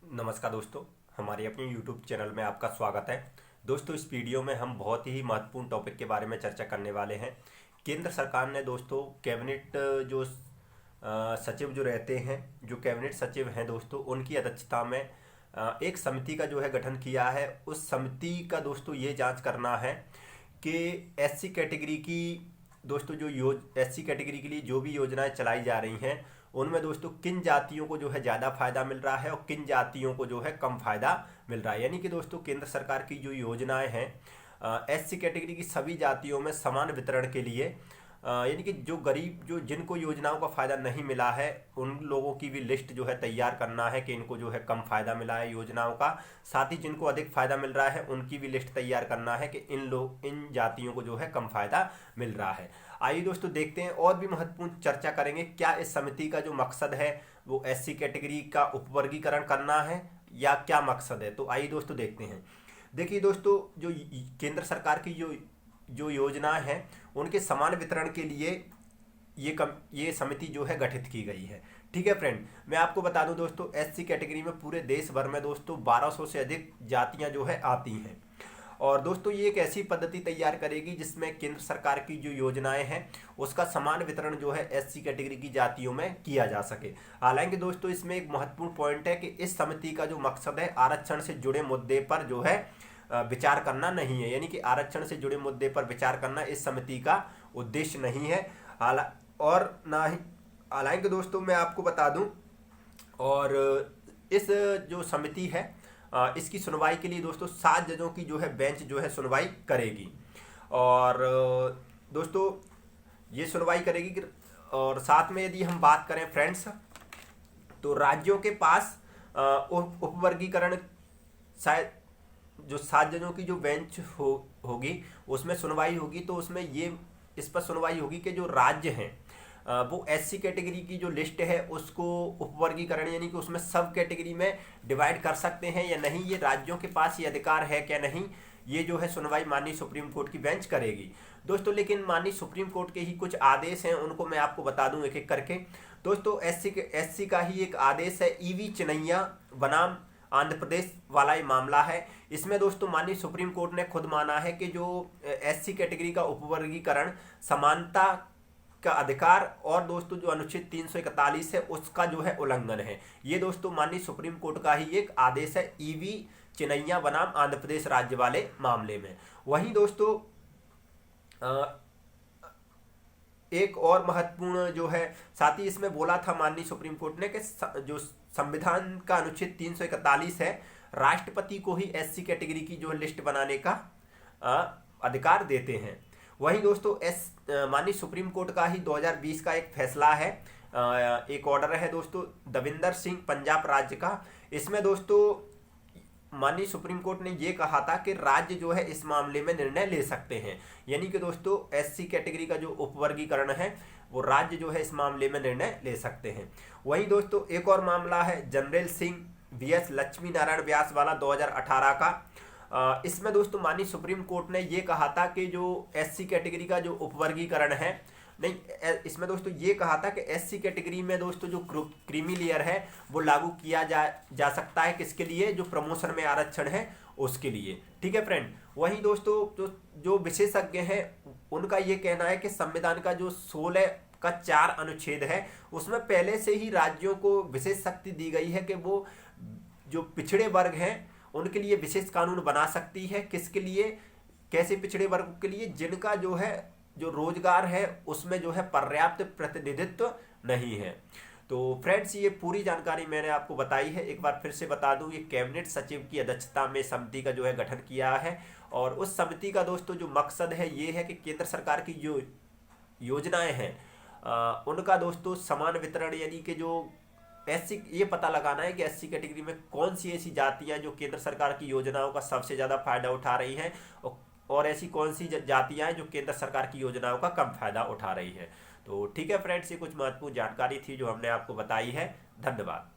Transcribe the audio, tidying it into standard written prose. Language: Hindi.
नमस्कार दोस्तों, हमारे अपने YouTube चैनल में आपका स्वागत है। दोस्तों, इस वीडियो में हम बहुत ही महत्वपूर्ण टॉपिक के बारे में चर्चा करने वाले हैं। केंद्र सरकार ने दोस्तों कैबिनेट जो सचिव जो रहते हैं, जो कैबिनेट सचिव हैं दोस्तों, उनकी अध्यक्षता में एक समिति का जो है गठन किया है। उस समिति का दोस्तों ये जांच करना है कि एससी कैटेगरी की दोस्तों एससी कैटेगरी के लिए जो भी योजनाएं चलाई जा रही हैं उनमें दोस्तों किन जातियों को जो है ज़्यादा फायदा मिल रहा है और किन जातियों को जो है कम फायदा मिल रहा है। यानी कि दोस्तों केंद्र सरकार की जो योजनाएं हैं एससी कैटेगरी की सभी जातियों में समान वितरण के लिए, यानी कि जो गरीब जो जिनको योजनाओं का फ़ायदा नहीं मिला है उन लोगों की भी लिस्ट जो है तैयार करना है कि इनको जो है कम फ़ायदा मिला है योजनाओं का। साथ ही जिनको अधिक फ़ायदा मिल रहा है उनकी भी लिस्ट तैयार करना है कि इन जातियों को जो है कम फ़ायदा मिल रहा है। आइए दोस्तों देखते हैं और भी महत्वपूर्ण चर्चा करेंगे। क्या इस समिति का जो मकसद है वो एससी कैटेगरी का उपवर्गीकरण करना है या क्या मकसद है? तो आइए दोस्तों देखते हैं। देखिए दोस्तों, जो केंद्र सरकार की जो योजनाएं हैं उनके समान वितरण के लिए ये समिति जो है गठित की गई है। ठीक है फ्रेंड, मैं आपको बता दूं दोस्तों, एससी कैटेगरी में पूरे देश भर में दोस्तों 1200 से अधिक जातियां जो है आती हैं। और दोस्तों ये एक ऐसी पद्धति तैयार करेगी जिसमें केंद्र सरकार की जो योजनाएं हैं उसका समान वितरण जो है एससी कैटेगरी की जातियों में किया जा सके। हालांकि दोस्तों इसमें एक महत्वपूर्ण पॉइंट है कि इस समिति का जो मकसद है आरक्षण से जुड़े मुद्दे पर जो है विचार करना नहीं है। यानी कि आरक्षण से जुड़े मुद्दे पर विचार करना इस समिति का उद्देश्य नहीं है। हालांकि दोस्तों मैं आपको बता दूं, और इस जो समिति है इसकी सुनवाई के लिए दोस्तों 7 जजों की जो है बेंच जो है सुनवाई करेगी। और दोस्तों ये सुनवाई करेगी। और साथ में यदि हम बात करें फ्रेंड्स, तो राज्यों के पास उपवर्गीकरण शायद जो 7 जजों की जो बेंच होगी उसमें सुनवाई होगी, तो उसमें ये इस पर सुनवाई होगी कि जो राज्य हैं वो एससी कैटेगरी की जो लिस्ट है उसको उपवर्गीकरण यानी कि उसमें सब कैटेगरी में डिवाइड कर सकते हैं या नहीं, ये राज्यों के पास ये अधिकार है क्या नहीं, ये जो है सुनवाई माननीय सुप्रीम कोर्ट की बेंच करेगी दोस्तों। लेकिन माननीय सुप्रीम कोर्ट के ही कुछ आदेश हैं, उनको मैं आपको बता दूं एक एक करके। दोस्तों एससी का ही एक आदेश है, ईवी चिनैया बनाम आंध्र प्रदेश वाला ये मामला है। इसमें दोस्तों माननीय सुप्रीम कोर्ट ने खुद माना है कि जो एससी कैटेगरी का उपवर्गीकरण समानता का अधिकार और दोस्तों जो अनुच्छेद 341 है उसका जो है उल्लंघन है। ये दोस्तों माननीय सुप्रीम कोर्ट का ही एक आदेश है ईवी चिनैया बनाम आंध्र प्रदेश राज्य वाले मामले में। वहीं दोस्तों एक और महत्वपूर्ण जो है साथ ही इसमें बोला था माननीय सुप्रीम कोर्ट ने कि जो संविधान का अनुच्छेद 341 है राष्ट्रपति को ही एससी कैटेगरी की जो लिस्ट बनाने का अधिकार देते हैं। वहीं दोस्तों माननीय सुप्रीम कोर्ट का ही 2020 का एक फैसला है, एक ऑर्डर है दोस्तों दविंदर सिंह पंजाब राज्य का। इसमें दोस्तों माननीय सुप्रीम कोर्ट ने ये कहा था कि राज्य जो है इस मामले में निर्णय ले सकते हैं। यानी कि दोस्तों एससी कैटेगरी का जो उपवर्गीकरण है वो राज्य जो है इस मामले में निर्णय ले सकते हैं। वहीं दोस्तों एक और मामला है जनरल सिंह वीएस लक्ष्मी नारायण व्यास वाला 2018 का। इसमें दोस्तों माननीय सुप्रीम कोर्ट ने ये कहा था कि जो एससी कैटेगरी का जो उपवर्गीकरण है इसमें दोस्तों ये कहा था कि एससी कैटेगरी में दोस्तों जो क्रीमी लेयर है वो लागू किया जा सकता है, किसके लिए? जो प्रमोशन में आरक्षण है उसके लिए। ठीक है फ्रेंड, वहीं दोस्तों जो विशेषज्ञ हैं उनका ये कहना है कि संविधान का जो 16 का 4 अनुच्छेद है उसमें पहले से ही राज्यों को विशेष शक्ति दी गई है कि वो जो पिछड़े वर्ग हैं उनके लिए विशेष कानून बना सकती है। किसके लिए? कैसे पिछड़े वर्ग के लिए? जिनका जो है जो रोजगार है उसमें जो है पर्याप्त प्रतिनिधित्व नहीं है। तो फ्रेंड्स ये पूरी जानकारी मैंने आपको बताई है। एक बार फिर से बता दूं, ये कैबिनेट सचिव की अध्यक्षता में समिति का जो है गठन किया है। और उस समिति का दोस्तों जो मकसद है ये है कि केंद्र सरकार की जो योजनाएं हैं उनका दोस्तों समान वितरण, यानी कि जो एससी ये पता लगाना है कि एससी कैटेगरी में कौन सी ऐसी जातियां जो केंद्र सरकार की योजनाओं का सबसे ज़्यादा फायदा उठा रही हैं और ऐसी कौन सी जातियां हैं जो केंद्र सरकार की योजनाओं का कम फायदा उठा रही है। तो ठीक है फ्रेंड्स, ये कुछ महत्वपूर्ण जानकारी थी जो हमने आपको बताई है। धन्यवाद।